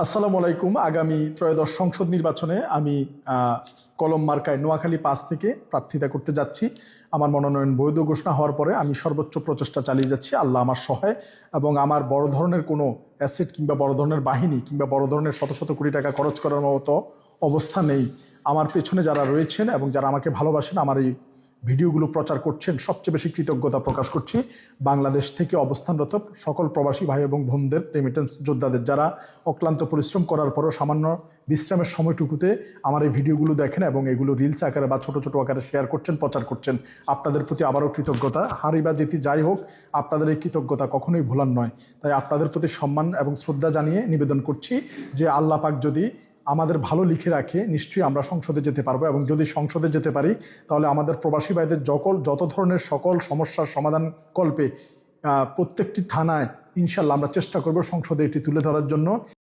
আসসালামু আলাইকুম। আগামী ত্রয়োদশ সংসদ নির্বাচনে আমি কলম মার্কায় নোয়াখালী ৫ থেকে প্রার্থিতা করতে যাচ্ছি। আমার মনোনয়ন বৈধ ঘোষণা হওয়ার পরে আমি সর্বোচ্চ প্রচেষ্টা চালিয়ে যাচ্ছি। আল্লাহ আমার সহায় এবং আমার বড় ধরনের কোনো অ্যাসেট কিংবা বড় ধরনের বাহিনী কিংবা বড় ধরনের শত শত কোটি টাকা খরচ করার মতো অবস্থা নেই। আমার পেছনে যারা রয়েছেন এবং যারা আমাকে ভালোবাসেন, আমার এই ভিডিওগুলো প্রচার করছেন, সবচেয়ে বেশি কৃতজ্ঞতা প্রকাশ করছি বাংলাদেশ থেকে অবস্থানরত সকল প্রবাসী ভাই এবং বোনদের, রেমিটেন্স যোদ্ধাদের, যারা অক্লান্ত পরিশ্রম করার পরও সামান্য বিশ্রামের সময়টুকুতে আমার এই ভিডিওগুলো দেখেন এবং এগুলো রিলস আকারে বা ছোট ছোট আকারে শেয়ার করছেন, প্রচার করছেন। আপনাদের প্রতি আবারও কৃতজ্ঞতা। হারি বা জিতি যাই হোক, আপনাদের এই কৃতজ্ঞতা কখনোই ভোলার নয়। তাই আপনাদের প্রতি সম্মান এবং শ্রদ্ধা জানিয়ে নিবেদন করছি যে আল্লাহ পাক যদি আমাদের ভালো লিখে রাখে, নিশ্চয়ই আমরা সংসদে যেতে পারবো। এবং যদি সংসদে যেতে পারি, তাহলে আমাদের প্রবাসী ভাইদের যত ধরনের সকল সমস্যার সমাধান কল্পে প্রত্যেকটি থানায় ইনশাল্লাহ আমরা চেষ্টা করব সংসদে এটি তুলে ধরার জন্য।